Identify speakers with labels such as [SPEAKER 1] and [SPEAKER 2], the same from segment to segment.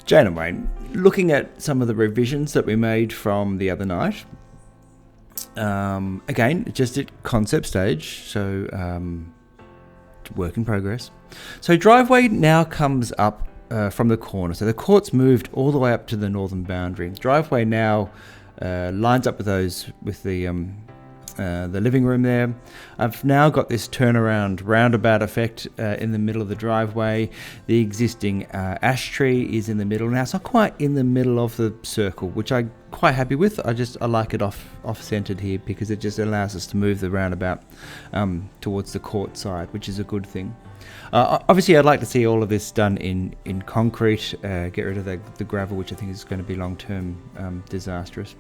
[SPEAKER 1] Jane and Wayne, looking at some of the revisions that we made from the other night, again, just at concept stage, so work in progress. So driveway now comes up from the corner. So the court's moved all the way up to the northern boundary. Driveway now lines up with the living room there. I've now got this turnaround roundabout effect in the middle of the driveway. The existing ash tree is in the middle. Now it's not quite in the middle of the circle, which I'm quite happy with. I like it off-centered here because it just allows us to move the roundabout towards the court side, which is a good thing. Obviously, I'd like to see all of this done in concrete, get rid of the gravel, which I think is going to be long-term disastrous.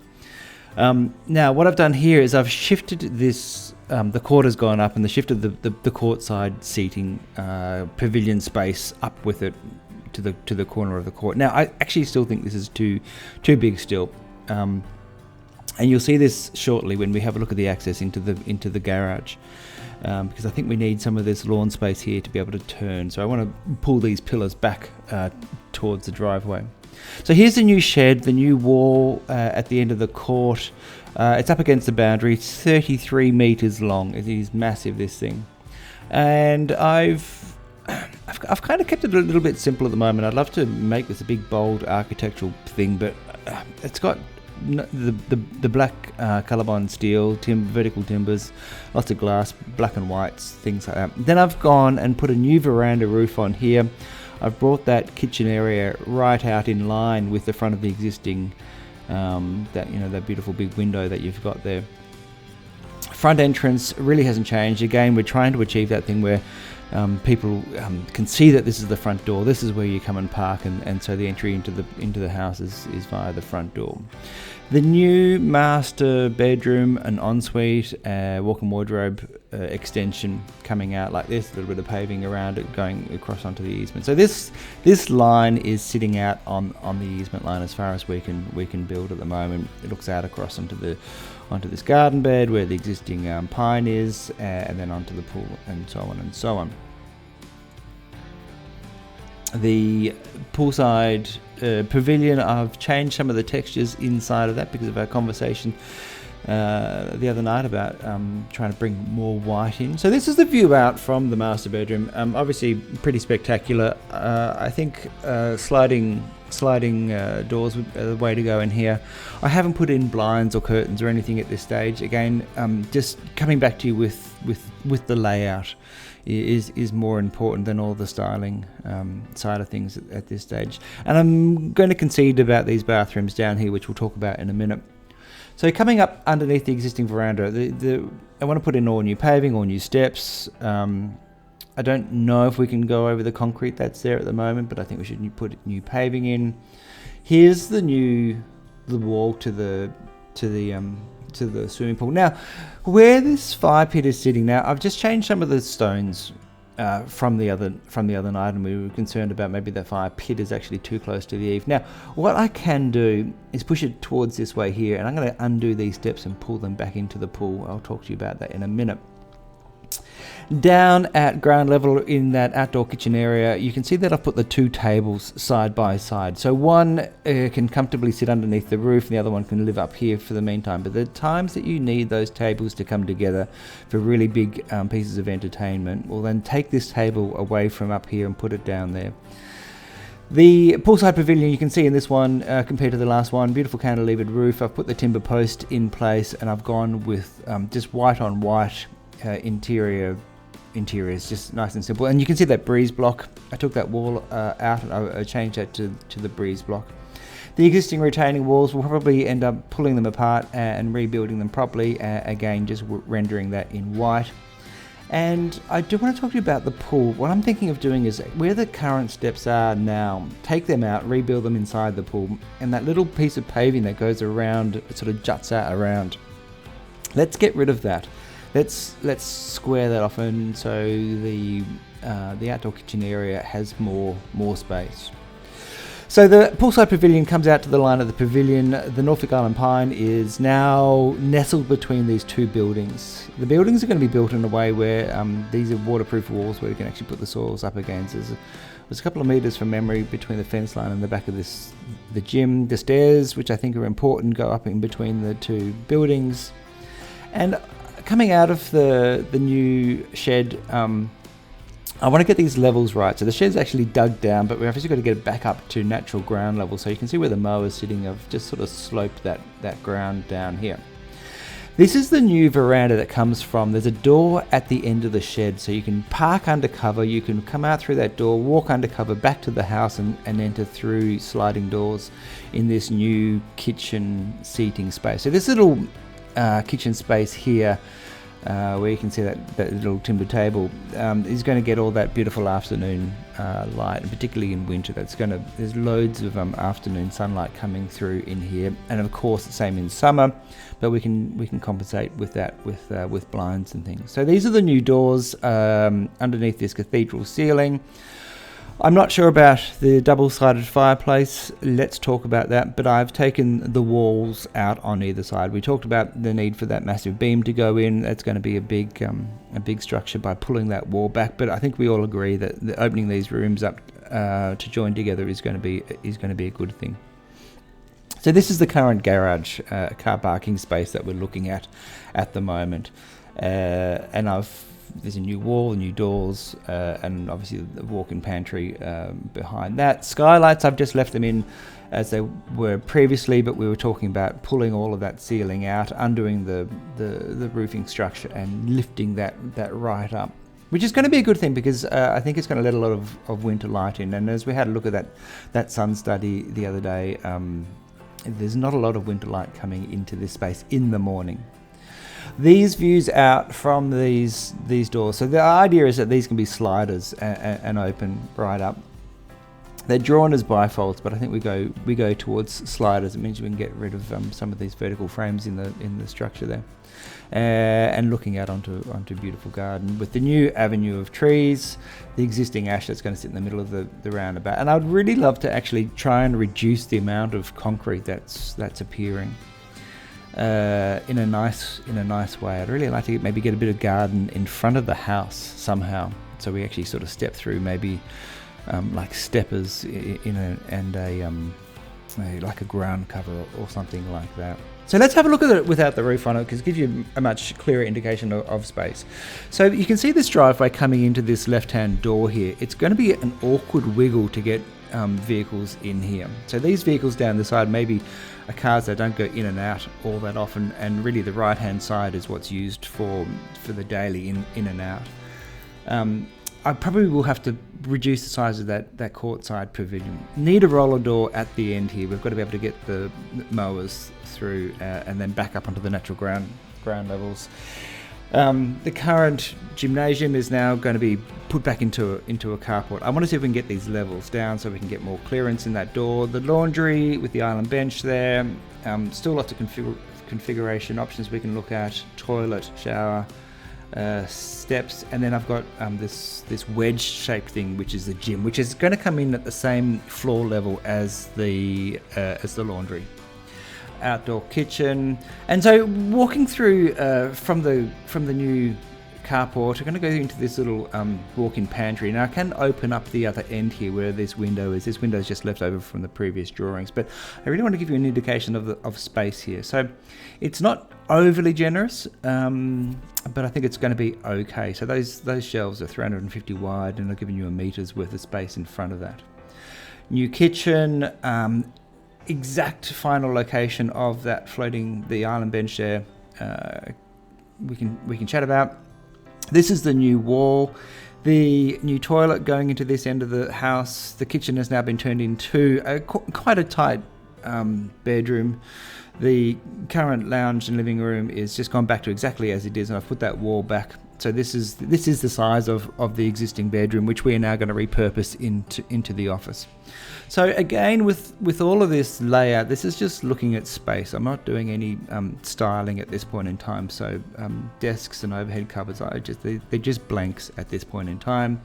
[SPEAKER 1] Now, what I've done here is I've shifted this, the court has gone up, and shifted the court side seating pavilion space up with it to the corner of the court. Now, I actually still think this is too big still, and you'll see this shortly when we have a look at the access into the garage, because I think we need some of this lawn space here to be able to turn. So I want to pull these pillars back towards the driveway. So here's the new shed, the new wall at the end of the court. It's up against the boundary. It's 33 meters long. It is massive, this thing. And I've kind of kept it a little bit simple at the moment. I'd love to make this a big, bold architectural thing, but it's got the black Colorbond steel, vertical timbers, lots of glass, black and whites, things like that. Then I've gone and put a new veranda roof on here. I've brought that kitchen area right out in line with the front of the existing, that beautiful big window that you've got there. Front entrance really hasn't changed. Again, we're trying to achieve that thing where people can see that this is the front door. This is where you come and park, and so the entry into the house is via the front door. The new master bedroom, an ensuite, walk-in wardrobe extension coming out like this, a little bit of paving around it going across onto the easement. So this line is sitting out on the easement line as far as we can build at the moment. It looks out across onto this garden bed where the existing pine is, and then onto the pool, and so on and so on. The poolside pavilion, I've changed some of the textures inside of that because of our conversation the other night about trying to bring more white in. So this is the view out from the master bedroom. Obviously pretty spectacular. I think sliding doors are the way to go in here. I haven't put in blinds or curtains or anything at this stage. Again, just coming back to you with the layout is more important than all the styling side of things at this stage. And I'm going to concede about these bathrooms down here, which we'll talk about in a minute. So coming up underneath the existing veranda, I want to put in all new paving, all new steps. I don't know if we can go over the concrete that's there at the moment, but I think we should put new paving in. Here's the wall to the swimming pool. Now, where this fire pit is sitting now, I've just changed some of the stones from the other night, and we were concerned about maybe that fire pit is actually too close to the eave. Now, what I can do is push it towards this way here, and I'm going to undo these steps and pull them back into the pool. I'll talk to you about that in a minute. Down at ground level in that outdoor kitchen area, you can see that I've put the two tables side by side. So one can comfortably sit underneath the roof, and the other one can live up here for the meantime. But the times that you need those tables to come together for really big pieces of entertainment, well then take this table away from up here and put it down there. The poolside pavilion, you can see in this one compared to the last one, beautiful cantilevered roof. I've put the timber post in place, and I've gone with just white on white interior is just nice and simple. And you can see that breeze block. I took that wall out and I changed that to the breeze block. The existing retaining walls, will probably end up pulling them apart and rebuilding them properly, again just rendering that in white. And I do want to talk to you about the pool. What I'm thinking of doing is where the current steps are now, take them out, rebuild them inside the pool, and that little piece of paving that goes around, it sort of juts out around. Let's get rid of that. Let's square that off, and so the outdoor kitchen area has more space. So the poolside pavilion comes out to the line of the pavilion. The Norfolk Island pine is now nestled between these two buildings. The buildings are going to be built in a way where these are waterproof walls where you can actually put the soils up against. There's was a couple of meters from memory between the fence line and the back of the gym. The stairs, which I think are important, go up in between the two buildings. And coming out of the new shed, I want to get these levels right. So the shed's actually dug down, but we've obviously got to get it back up to natural ground level. So you can see where the mower's sitting. I've just sort of sloped that ground down here. This is the new veranda that comes from, there's a door at the end of the shed, so you can park undercover, you can come out through that door, walk undercover back to the house and enter through sliding doors in this new kitchen seating space. So this little kitchen space here, where you can see that little timber table, is going to get all that beautiful afternoon light, and particularly in winter, there's loads of afternoon sunlight coming through in here, and of course the same in summer, but we can compensate with that with blinds and things. So these are the new doors underneath this cathedral ceiling. I'm not sure about the double-sided fireplace. Let's talk about that. But I've taken the walls out on either side. We talked about the need for that massive beam to go in. That's going to be a big structure by pulling that wall back. But I think we all agree that opening these rooms up to join together is going to be a good thing. So this is the current garage car parking space that we're looking at the moment, and there's a new wall, new doors, and obviously the walk-in pantry behind that. Skylights, I've just left them in as they were previously, but we were talking about pulling all of that ceiling out, undoing the roofing structure and lifting that right up, which is going to be a good thing because I think it's going to let a lot of winter light in. And as we had a look at that sun study the other day, there's not a lot of winter light coming into this space in the morning. These views out from these doors. So the idea is that these can be sliders and open right up. They're drawn as bifolds, but I think we go towards sliders. It means we can get rid of some of these vertical frames in the structure there, and looking out onto a beautiful garden with the new avenue of trees, the existing ash that's going to sit in the middle of the roundabout. And I'd really love to actually try and reduce the amount of concrete that's appearing. In a nice way. I'd really like to maybe get a bit of garden in front of the house somehow, so we actually sort of step through maybe like steppers like a ground cover or something like that. So let's have a look at it without the roof on it, because it gives you a much clearer indication of space. So you can see this driveway coming into this left-hand door here. It's going to be an awkward wiggle to get vehicles in here. So these vehicles down the side maybe are cars that don't go in and out all that often, and really the right hand side is what's used for the daily in and out. I probably will have to reduce the size of that courtside pavilion. Need a roller door at the end here. We've got to be able to get the mowers through and then back up onto the natural ground levels. The current gymnasium is now going to be put back into a carport. I want to see if we can get these levels down so we can get more clearance in that door. The laundry with the island bench there. Still lots of configuration options we can look at. Toilet, shower, steps, and then I've got this wedge-shaped thing, which is the gym, which is going to come in at the same floor level as the laundry. Outdoor kitchen, and so walking through from the new carport, I'm going to go into this little walk-in pantry. Now I can open up the other end here where this window is. This window is just left over from the previous drawings, but I really want to give you an indication of space here. So it's not overly generous, but I think it's going to be okay. So those shelves are 350 wide, and I've given you a meter's worth of space in front of that. New kitchen. Exact final location of that the island bench there, we can chat about. This is the new wall, the new toilet going into this end of the house. The kitchen has now been turned into quite a tight bedroom. The current lounge and living room is just gone back to exactly as it is, and I've put that wall back. So this is the size of the existing bedroom, which we are now going to repurpose into the office. So again, with all of this layout, this is just looking at space. I'm not doing any styling at this point in time. So desks and overhead cupboards, they're just blanks at this point in time.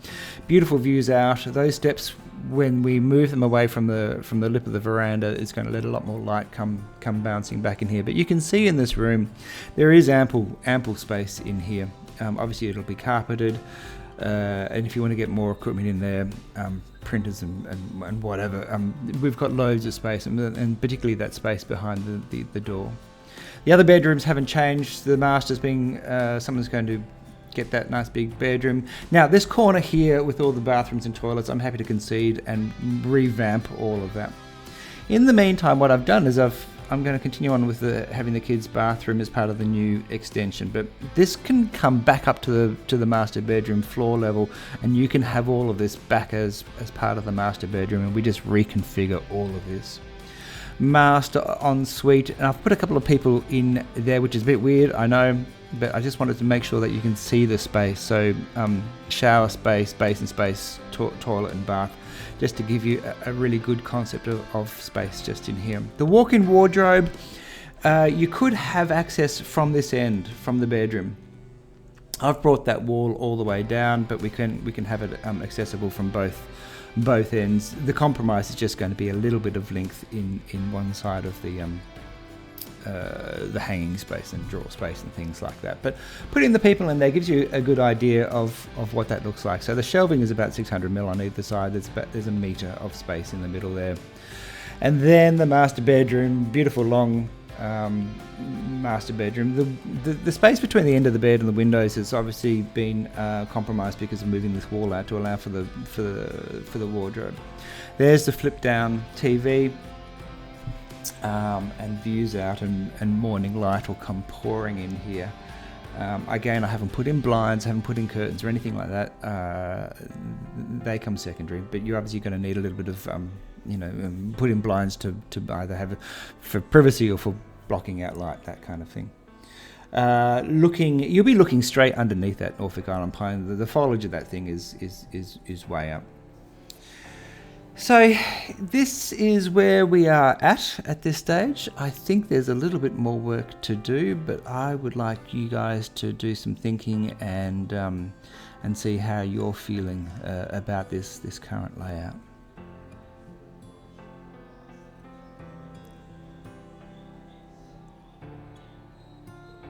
[SPEAKER 1] Beautiful views out. Those steps, when we move them away from the lip of the veranda, it's going to let a lot more light come bouncing back in here. But you can see in this room, there is ample space in here. Obviously, it'll be carpeted. And if you want to get more equipment in there, printers and whatever, we've got loads of space, and particularly that space behind the door. The other bedrooms haven't changed. The master's being someone's going to get that nice big bedroom. Now this corner here with all the bathrooms and toilets, I'm happy to concede and revamp all of that. In the meantime, what I've done is I'm going to continue on with having the kids' bathroom as part of the new extension, but this can come back up to the master bedroom floor level, and you can have all of this back as part of the master bedroom, and we just reconfigure all of this. Master ensuite, and I've put a couple of people in there, which is a bit weird, I know, but I just wanted to make sure that you can see the space. So shower space, basin space, toilet and bath, just to give you a really good concept of space just in here. The walk-in wardrobe, you could have access from this end, from the bedroom. I've brought that wall all the way down, but we can have it accessible from both ends. The compromise is just going to be a little bit of length in one side of the hanging space and drawer space and things like that. But putting the people in there gives you a good idea of what that looks like. So the shelving is about 600mm on either side. There's a metre of space in the middle there. And then the master bedroom, beautiful long master bedroom. The space between the end of the bed and the windows has obviously been compromised because of moving this wall out to allow for the wardrobe. There's the flip down TV. And views out, and morning light will come pouring in here. Again, I haven't put in blinds, haven't put in curtains or anything like that. They come secondary, but you're obviously going to need a little bit of, put in blinds to either have it for privacy or for blocking out light, that kind of thing. You'll be looking straight underneath that Norfolk Island pine. The foliage of that thing is way up. So this is where we are at this stage. I think there's a little bit more work to do, but I would like you guys to do some thinking and see how you're feeling about this current layout.